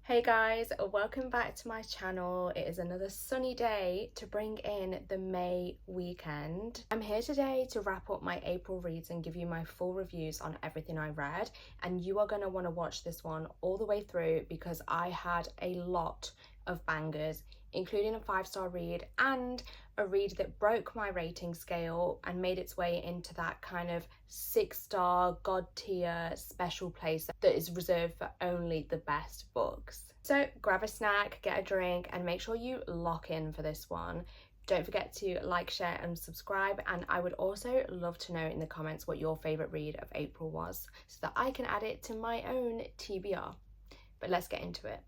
Hey guys, welcome back to my channel. It is another sunny day to bring in the May weekend. I'm here today to wrap up my April reads and give you my full reviews on everything I read, and you are going to want to watch this one all the way through because I had a lot of bangers, including a 5-star read and a read that broke my rating scale and made its way into that kind of 6-star god tier special place that is reserved for only the best books. So grab a snack, get a drink, and make sure you lock in for this one. Don't forget to like, share and subscribe, and I would also love to know in the comments what your favourite read of April was so that I can add it to my own TBR. But let's get into it.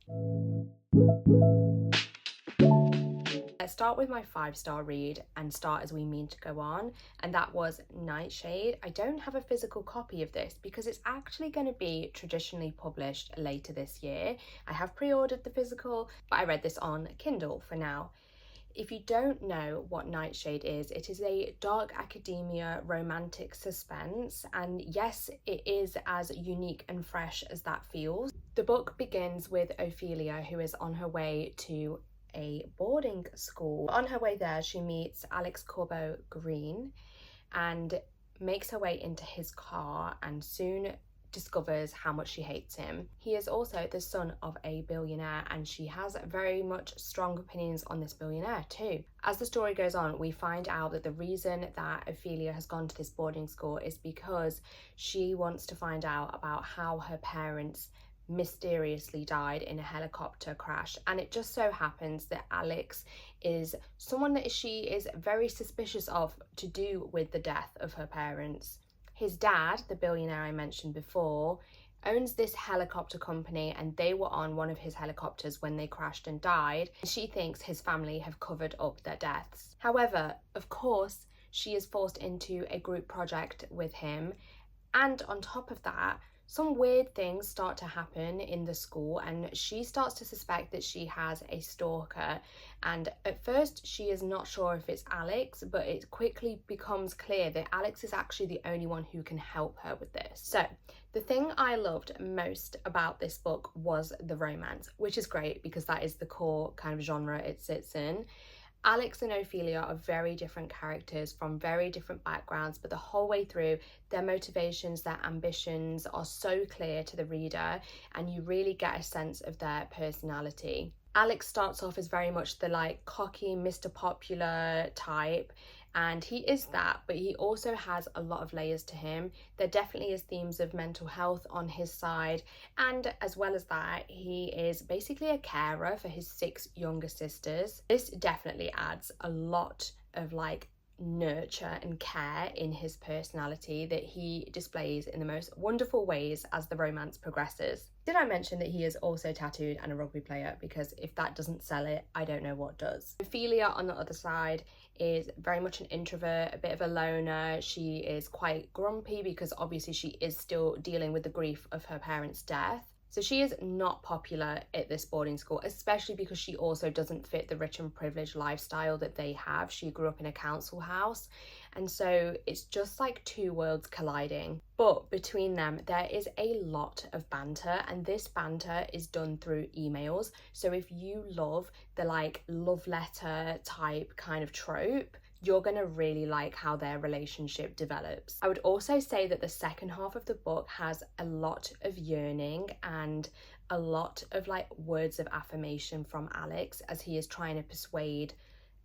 Let's start with my 5-star read and start as we mean to go on, and that was Nightshade. I don't have a physical copy of this because it's actually going to be traditionally published later this year. I have pre-ordered the physical, but I read this on Kindle for now. If you don't know what Nightshade is, it is a dark academia romantic suspense, and yes, it is as unique and fresh as that feels. The book begins with Ophelia, who is on her way to a boarding school. On her way there, she meets Alex Corbo Green and makes her way into his car and soon discovers how much she hates him. He is also the son of a billionaire, and she has very much strong opinions on this billionaire too. As the story goes on, we find out that the reason that Ophelia has gone to this boarding school is because she wants to find out about how her parents mysteriously died in a helicopter crash, and it just so happens that Alex is someone that she is very suspicious of to do with the death of her parents. His dad, the billionaire I mentioned before, owns this helicopter company, and they were on one of his helicopters when they crashed and died. She thinks his family have covered up their deaths. However, of course, she is forced into a group project with him, and on top of that, some weird things start to happen in the school, and she starts to suspect that she has a stalker. And at first she is not sure if it's Alex, but it quickly becomes clear that Alex is actually the only one who can help her with this. So the thing I loved most about this book was the romance, which is great because that is the core kind of genre it sits in. Alex and Ophelia are very different characters from very different backgrounds, but the whole way through, their motivations, their ambitions are so clear to the reader, and you really get a sense of their personality. Alex starts off as very much the cocky Mr. Popular type, and he is that, but he also has a lot of layers to him. There definitely is themes of mental health on his side, and as well as that, he is basically a carer for his 6 younger sisters. This definitely adds a lot of nurture and care in his personality that he displays in the most wonderful ways as the romance progresses. Did I mention that he is also tattooed and a rugby player? Because if that doesn't sell it, I don't know what does. Ophelia, on the other side, is very much an introvert, a bit of a loner. She is quite grumpy because obviously she is still dealing with the grief of her parents' death. So she is not popular at this boarding school, especially because she also doesn't fit the rich and privileged lifestyle that they have. She grew up in a council house, and so it's just like two worlds colliding. But between them, there is a lot of banter, and this banter is done through emails. So if you love the love letter type kind of trope, you're going to really like how their relationship develops. I would also say that the second half of the book has a lot of yearning and a lot of words of affirmation from Alex as he is trying to persuade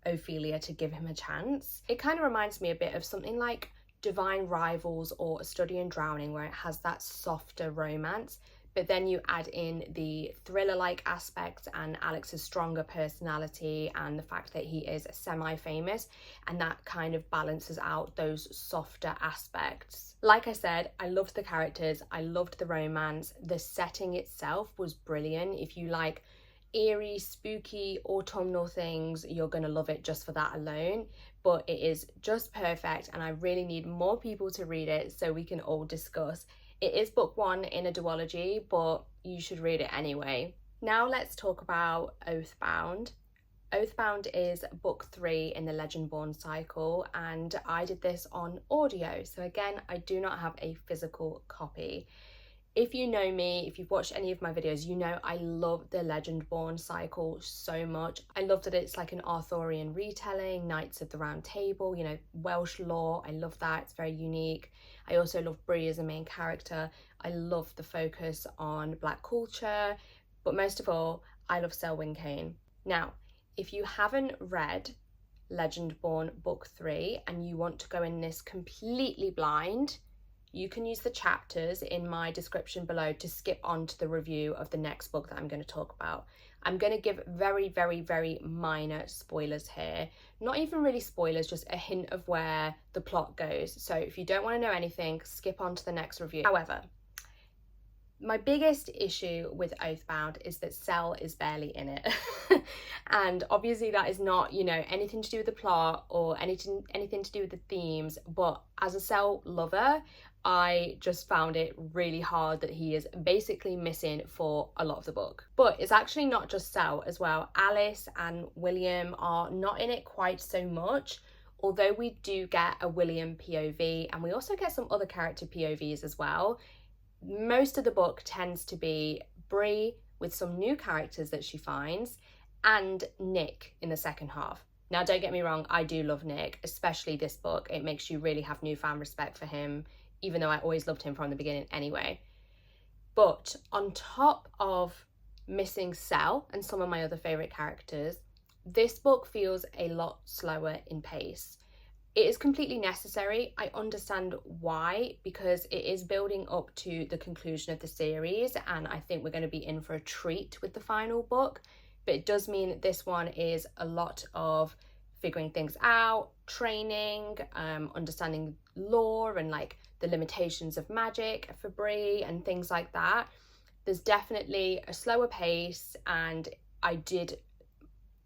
Ophelia to give him a chance. It kind of reminds me a bit of something like Divine Rivals or A Study in Drowning, where it has that softer romance, but then you add in the thriller-like aspects and Alex's stronger personality and the fact that he is semi-famous, and that kind of balances out those softer aspects. Like I said, I loved the characters, I loved the romance, the setting itself was brilliant. If you like eerie, spooky, autumnal things, you're gonna love it just for that alone. But it is just perfect, and I really need more people to read it so we can all discuss. It is book 1 in a duology, but you should read it anyway. Now let's talk about Oathbound. Oathbound is book 3 in the Legendborn cycle, and I did this on audio. So again, I do not have a physical copy. If you know me, if you've watched any of my videos, you know I love the Legendborn cycle so much. I love that it's like an Arthurian retelling, Knights of the Round Table, you know, Welsh lore. I love that, it's very unique. I also love Bree as a main character. I love the focus on Black culture, but most of all, I love Selwyn Kane. Now, if you haven't read Legendborn Book 3 and you want to go in this completely blind, you can use the chapters in my description below to skip on to the review of the next book that I'm going to talk about. I'm going to give very, very, very minor spoilers here. Not even really spoilers, just a hint of where the plot goes. So if you don't want to know anything, skip on to the next review. However, my biggest issue with Oathbound is that Sel is barely in it. And obviously that is not, you know, anything to do with the plot or anything to do with the themes, but as a Sel lover, I just found it really hard that he is basically missing for a lot of the book. But it's actually not just Sel as well. Alice and William are not in it quite so much, although we do get a William POV and we also get some other character POVs as well. Most of the book tends to be Bree with some new characters that she finds and Nick in the second half. Now, don't get me wrong, I do love Nick, especially this book. It makes you really have newfound respect for him, even though I always loved him from the beginning anyway. But on top of missing Sel and some of my other favourite characters, this book feels a lot slower in pace. It is completely necessary. I understand why, because it is building up to the conclusion of the series, and I think we're going to be in for a treat with the final book. But it does mean that this one is a lot of figuring things out, training, understanding lore and like the limitations of magic for Bree and things like that. There's definitely a slower pace, and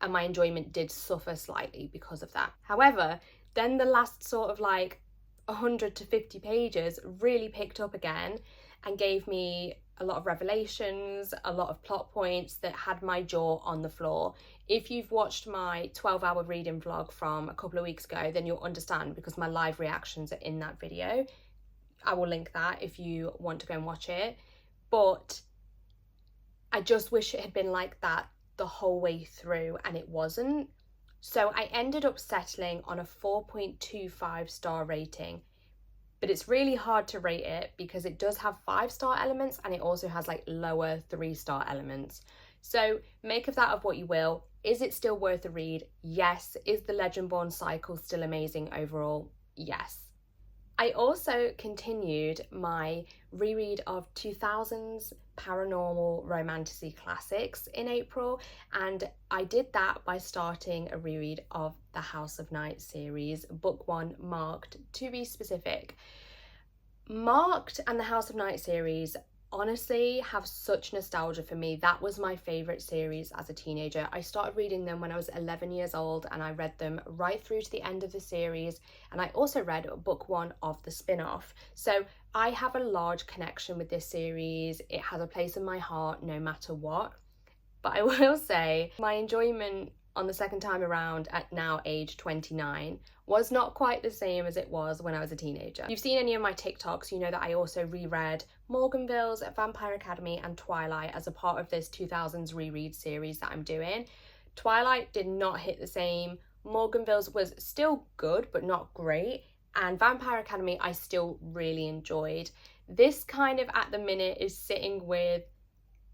my enjoyment did suffer slightly because of that. However, then the last sort of like 100 to 50 pages really picked up again and gave me a lot of revelations, a lot of plot points that had my jaw on the floor. If you've watched my 12-hour reading vlog from a couple of weeks ago, then you'll understand, because my live reactions are in that video. I will link that if you want to go and watch it. But I just wish it had been like that the whole way through, and it wasn't. So I ended up settling on a 4.25 star rating. But it's really hard to rate it because it does have 5-star elements and it also has like lower 3-star elements. So make of that of what you will. Is it still worth a read? Yes. Is the Legendborn cycle still amazing overall? Yes. I also continued my reread of 2000s paranormal romantasy classics in April, and I did that by starting a reread of the House of Night series, book 1, Marked, to be specific. Marked and the House of Night series honestly have such nostalgia for me. That was my favourite series as a teenager. I started reading them when I was 11 years old, and I read them right through to the end of the series, and I also read book 1 of the spin-off. So I have a large connection with this series. It has a place in my heart no matter what. But I will say my enjoyment on the second time around at now age 29 was not quite the same as it was when I was a teenager. If you've seen any of my TikToks, you know that I also reread Morganville's Vampire Academy and Twilight as a part of this 2000s reread series that I'm doing. Twilight did not hit the same. Morganville's was still good but not great, and Vampire Academy I still really enjoyed. This kind of at the minute is sitting with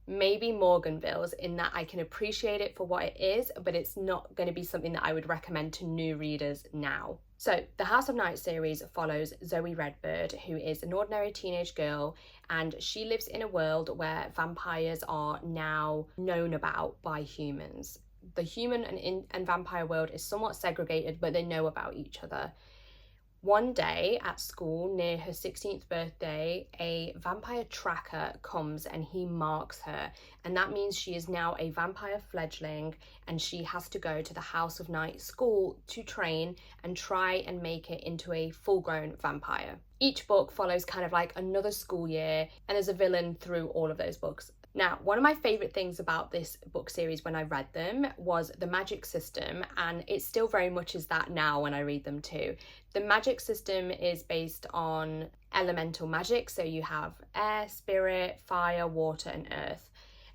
maybe Morganville's, in that I can appreciate it for what it is, but it's not going to be something that I would recommend to new readers now. So the House of Night series follows Zoe Redbird, who is an ordinary teenage girl, and she lives in a world where vampires are now known about by humans. The human and vampire world is somewhat segregated, but they know about each other. One day at school, near her 16th birthday, a vampire tracker comes and he marks her, and that means she is now a vampire fledgling, and she has to go to the House of Night school to train and try and make it into a full-grown vampire. Each book follows kind of like another school year, and there's a villain through all of those books. Now, one of my favourite things about this book series when I read them was the magic system, and it still very much is that now when I read them too. The magic system is based on elemental magic. So you have air, spirit, fire, water, and earth.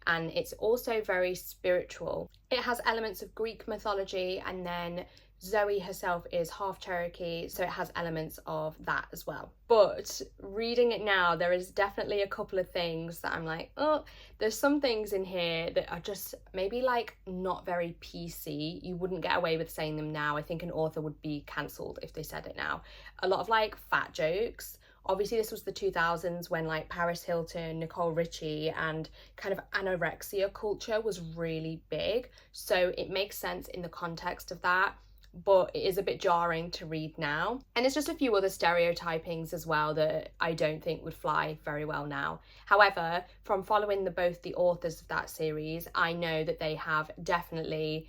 And it's also very spiritual. It has elements of Greek mythology, and then Zoe herself is half Cherokee, so it has elements of that as well. But reading it now, there is definitely a couple of things that I'm like, oh, there's some things in here that are just maybe like not very PC. You wouldn't get away with saying them now. I think an author would be cancelled if they said it now. A lot of like fat jokes. Obviously, this was the 2000s when like Paris Hilton, Nicole Richie, and kind of anorexia culture was really big. So it makes sense in the context of that, but it is a bit jarring to read now. And it's just a few other stereotypings as well that I don't think would fly very well now. However, from following both the authors of that series, I know that they have definitely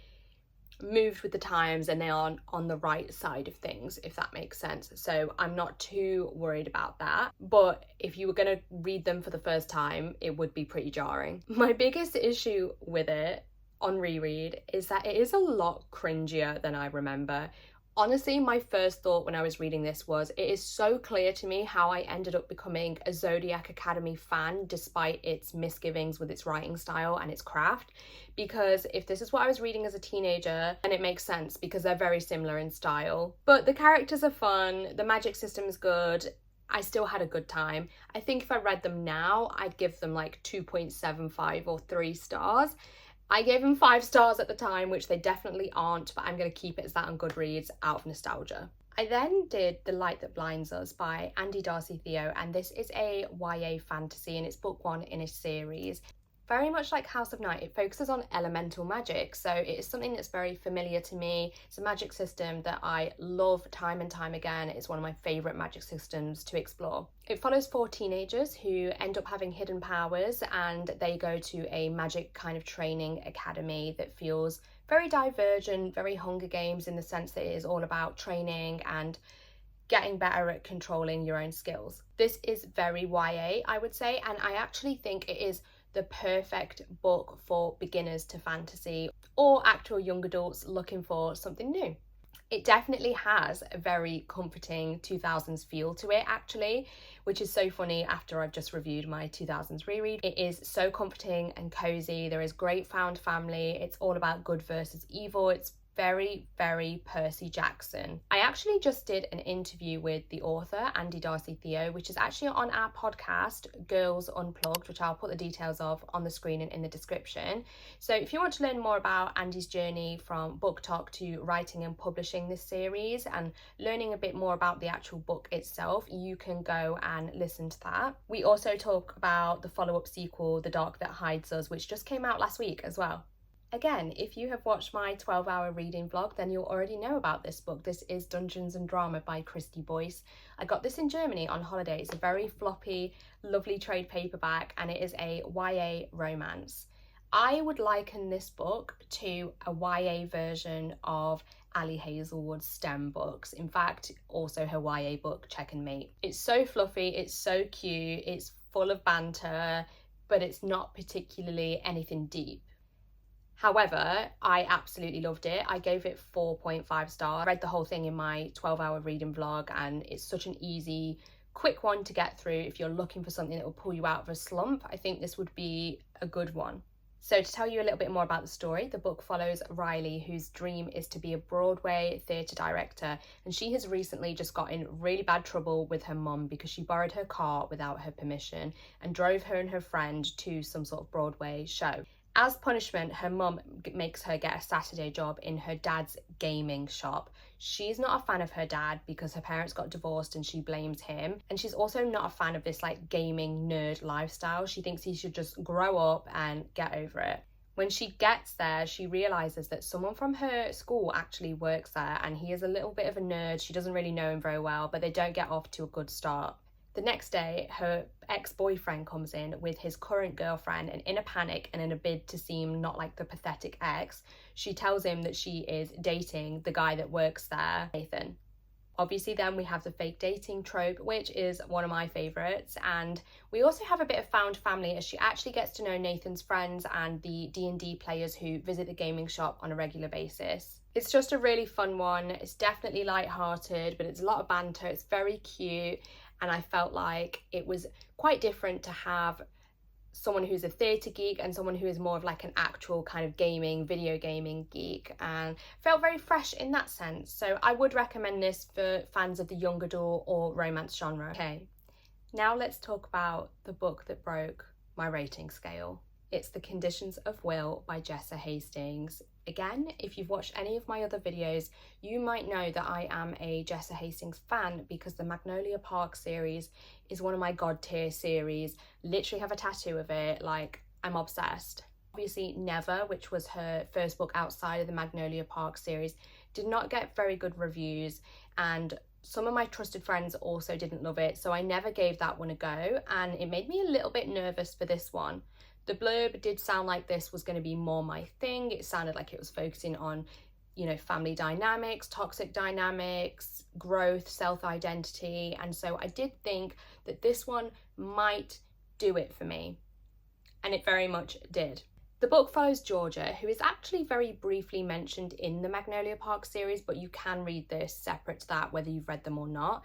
moved with the times and they are on the right side of things, if that makes sense. So I'm not too worried about that. But if you were going to read them for the first time, it would be pretty jarring. My biggest issue with it on reread is that it is a lot cringier than I remember. Honestly, my first thought when I was reading this was, it is so clear to me how I ended up becoming a Zodiac Academy fan despite its misgivings with its writing style and its craft. Because if this is what I was reading as a teenager, then it makes sense because they're very similar in style. But the characters are fun, the magic system is good, I still had a good time. I think if I read them now, I'd give them like 2.75 or 3 stars. I gave them 5 stars at the time, which they definitely aren't, but I'm going to keep it as that on Goodreads out of nostalgia. I then did The Light That Blinds Us by Darcy, Theo, and this is a YA fantasy and it's book 1 in a series. Very much like House of Night, it focuses on elemental magic, so it is something that's very familiar to me. It's a magic system that I love time and time again. It's one of my favourite magic systems to explore. It follows 4 teenagers who end up having hidden powers, and they go to a magic kind of training academy that feels very divergent, very Hunger Games in the sense that it is all about training and getting better at controlling your own skills. This is very YA, I would say, and I actually think it is the perfect book for beginners to fantasy or actual young adults looking for something new. It definitely has a very comforting 2000s feel to it actually, which is so funny after I've just reviewed my 2000s reread. It is so comforting and cozy. There is great found family. It's all about good versus evil. It's very, very Percy Jackson. I actually just did an interview with the author, Darcy, Theo, which is actually on our podcast, Girls Unplugged, which I'll put the details of on the screen and in the description. So if you want to learn more about Andy's journey from book talk to writing and publishing this series and learning a bit more about the actual book itself, you can go and listen to that. We also talk about the follow-up sequel, The Dark That Hides Us, which just came out last week as well. Again, if you have watched my 12-hour reading vlog, then you'll already know about this book. This is Dungeons and Drama by Kristy Boyce. I got this in Germany on holiday. It's a very floppy, lovely trade paperback, and it is a YA romance. I would liken this book to a YA version of Ali Hazelwood's STEM books. In fact, also her YA book, Check and Mate. It's so fluffy, it's so cute, it's full of banter, but it's not particularly anything deep. However, I absolutely loved it. I gave it 4.5 stars. I read the whole thing in my 12-hour reading vlog, and it's such an easy, quick one to get through. If you're looking for something that will pull you out of a slump, I think this would be a good one. So to tell you a little bit more about the story, the book follows Riley, whose dream is to be a Broadway theatre director, and she has recently just got in really bad trouble with her mum because she borrowed her car without her permission and drove her and her friend to some sort of Broadway show. As punishment, her mum makes her get a Saturday job in her dad's gaming shop. She's not a fan of her dad because her parents got divorced and she blames him. And she's also not a fan of this like gaming nerd lifestyle. She thinks he should just grow up and get over it. When she gets there, she realises that someone from her school actually works there, and he is a little bit of a nerd. She doesn't really know him very well, but they don't get off to a good start. The next day, her ex-boyfriend comes in with his current girlfriend, and in a panic and in a bid to seem not like the pathetic ex, she tells him that she is dating the guy that works there, Nathan. Obviously then we have the fake dating trope, which is one of my favourites, and we also have a bit of found family as she actually gets to know Nathan's friends and the D&D players who visit the gaming shop on a regular basis. It's just a really fun one. It's definitely light-hearted, but it's a lot of banter. It's very cute. and I felt like it was quite different to have someone who's a theatre geek and someone who is more of like an actual kind of video gaming geek, and felt very fresh in that sense. So I would recommend this for fans of the young adult or romance genre. Okay, now let's talk about the book that broke my rating scale. It's The Conditions of Will by Jessa Hastings. Again, if you've watched any of my other videos, you might know that I am a Jessa Hastings fan because the Magnolia Park series is one of my god tier series. Literally have a tattoo of it, like I'm obsessed. Obviously Never, which was her first book outside of the Magnolia Park series, did not get very good reviews, and some of my trusted friends also didn't love it, so I never gave that one a go, and it made me a little bit nervous for this one. The blurb did sound like this was going to be more my thing. It sounded like it was focusing on, you know, family dynamics, toxic dynamics, growth, self-identity, and so I did think that this one might do it for me, and it very much did. The book follows Georgia, who is actually very briefly mentioned in the Magnolia Park series, but you can read this separate to that, whether you've read them or not.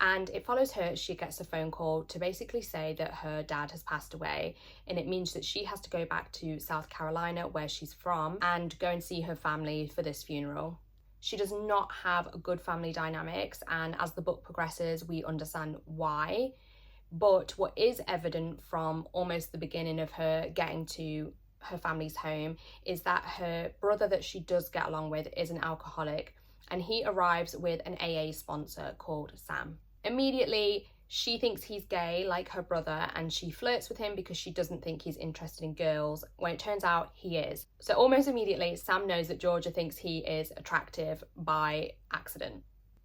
And it follows her. She gets a phone call to basically say that her dad has passed away, and it means that she has to go back to South Carolina, where she's from, and go and see her family for this funeral. She does not have good family dynamics, and as the book progresses, we understand why. But what is evident from almost the beginning of her getting to her family's home is that her brother that she does get along with is an alcoholic, and he arrives with an AA sponsor called Sam. Immediately, she thinks he's gay like her brother, and she flirts with him because she doesn't think he's interested in girls, when it turns out he is. So almost immediately, Sam knows that Georgia thinks he is attractive by accident.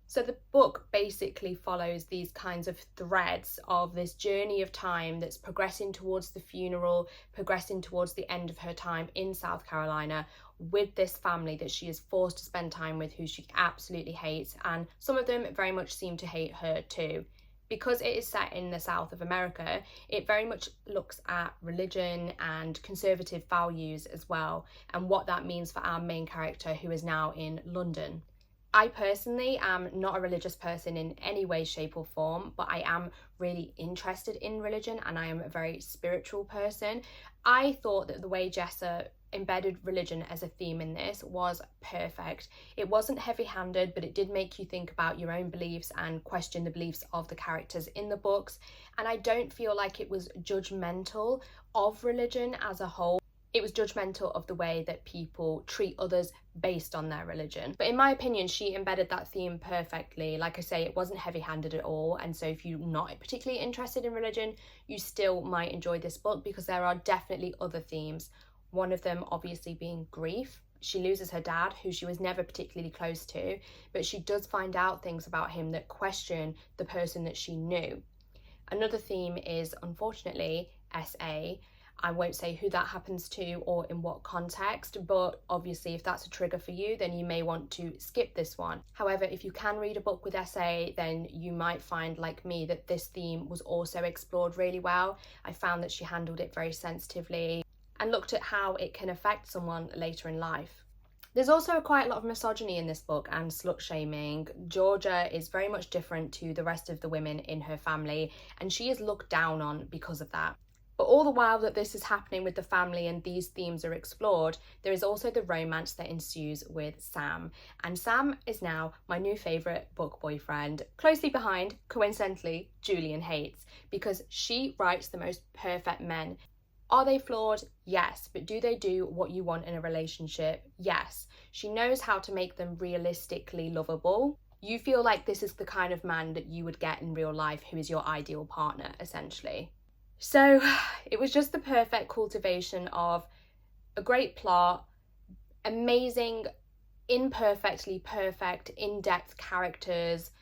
So the book basically follows these kinds of threads of this journey of time that's progressing towards the funeral, progressing towards the end of her time in South Carolina with this family that she is forced to spend time with, who she absolutely hates, and some of them very much seem to hate her too. Because it is set in the South of America, it very much looks at religion and conservative values as well, and what that means for our main character, who is now in London. I personally am not a religious person in any way, shape or form, but I am really interested in religion, and I am a very spiritual person. I thought that the way Jessa embedded religion as a theme in this was perfect. It wasn't heavy-handed, but it did make you think about your own beliefs and question the beliefs of the characters in the books, and I don't feel like it was judgmental of religion as a whole. It was judgmental of the way that people treat others based on their religion. But in my opinion, she embedded that theme perfectly. Like I say, it wasn't heavy-handed at all, and so if you're not particularly interested in religion, you still might enjoy this book, because there are definitely other themes. One of them obviously being grief. She loses her dad, who she was never particularly close to, but she does find out things about him that question the person that she knew. Another theme is, unfortunately, SA. I won't say who that happens to or in what context, but obviously if that's a trigger for you, then you may want to skip this one. However, if you can read a book with SA, then you might find, like me, that this theme was also explored really well. I found that she handled it very sensitively and looked at how it can affect someone later in life. There's also quite a lot of misogyny in this book and slut shaming. Georgia is very much different to the rest of the women in her family, and she is looked down on because of that. But all the while that this is happening with the family and these themes are explored, there is also the romance that ensues with Sam. And Sam is now my new favourite book boyfriend, closely behind, coincidentally, Julian Hates, because she writes the most perfect men. Are they flawed? Yes. But do they do what you want in a relationship? Yes. She knows how to make them realistically lovable. You feel like this is the kind of man that you would get in real life, who is your ideal partner, essentially. So it was just the perfect cultivation of a great plot, amazing, imperfectly perfect, in-depth characters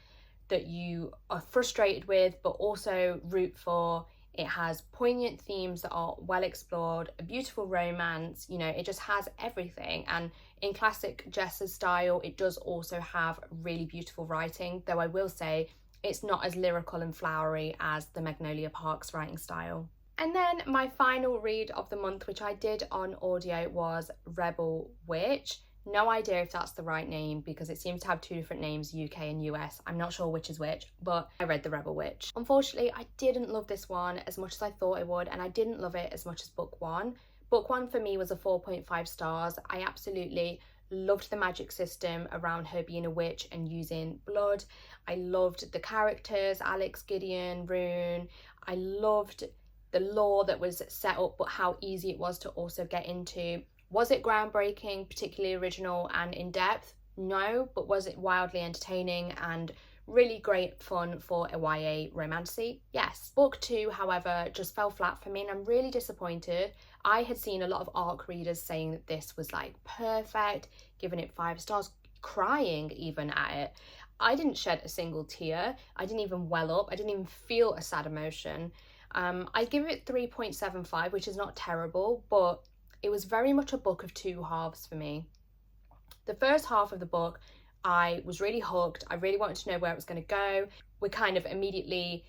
that you are frustrated with but also root for. It has poignant themes that are well explored, a beautiful romance, you know, it just has everything. And in classic Jessa's style, it does also have really beautiful writing, though I will say it's not as lyrical and flowery as the Magnolia Park's writing style. And then my final read of the month, which I did on audio, was Rebel Witch. No idea if that's the right name because it seems to have two different names, UK and US. I'm not sure which is which, but I read The Rebel Witch. Unfortunately, I didn't love this one as much as I thought I would, and I didn't love it as much as book one. Book one for me was a 4.5 stars. I absolutely loved the magic system around her being a witch and using blood. I loved the characters, Alex, Gideon, Rune. I loved the lore that was set up, but how easy it was to also get into. Was it groundbreaking, particularly original and in-depth? No, but was it wildly entertaining and really great fun for a YA romantasy? Yes. Book two, however, just fell flat for me, and I'm really disappointed. I had seen a lot of ARC readers saying that this was like perfect, giving it 5 stars, crying even at it. I didn't shed a single tear. I didn't even well up. I didn't even feel a sad emotion. I give it 3.75, which is not terrible, but it was very much a book of two halves for me. The first half of the book, I was really hooked. I really wanted to know where it was going to go. We're kind of immediately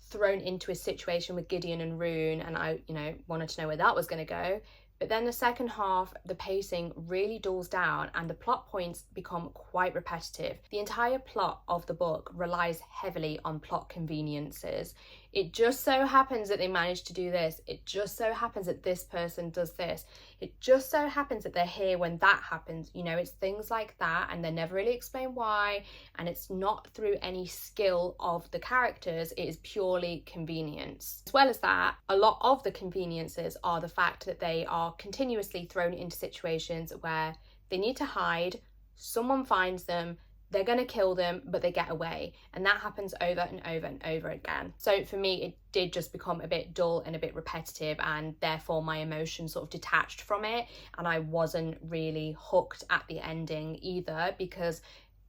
thrown into a situation with Gideon and Rune, and I, wanted to know where that was going to go. But then the second half, the pacing really dulls down and the plot points become quite repetitive. The entire plot of the book relies heavily on plot conveniences. It just so happens that they managed to do this. It just so happens that this person does this. It just so happens that they're here when that happens. It's things like that, and they never really explain why, and it's not through any skill of the characters. It is purely convenience. As well as that, a lot of the conveniences are the fact that they are continuously thrown into situations where they need to hide, someone finds them, they're going to kill them, but they get away. And that happens over and over and over again. So for me, it did just become a bit dull and a bit repetitive, and therefore my emotions sort of detached from it. And I wasn't really hooked at the ending either, because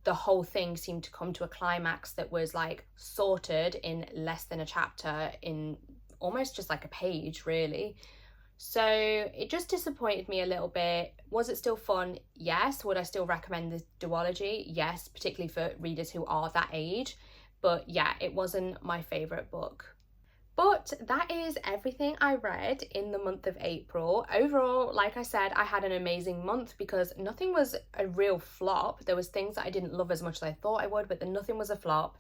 the whole thing seemed to come to a climax that was like sorted in less than a chapter, in almost just like a page, really. So it just disappointed me a little bit. Was it still fun? Yes. Would I still recommend the duology? Yes, particularly for readers who are that age. But yeah, it wasn't my favourite book. But that is everything I read in the month of April. Overall, like I said, I had an amazing month because nothing was a real flop. There was things that I didn't love as much as I thought I would, but then nothing was a flop.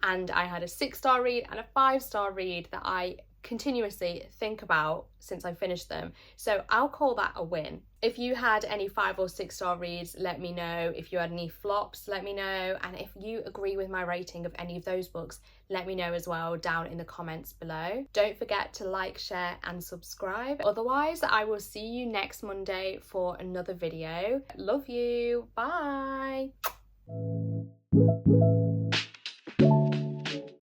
And I had a 6-star read and a 5-star read that I continuously think about since I finished them. So I'll call that a win. If you had any 5 or 6-star reads, let me know. If you had any flops, let me know. And if you agree with my rating of any of those books, let me know as well down in the comments below. Don't forget to like, share and subscribe. Otherwise, I will see you next Monday for another video. Love you. Bye.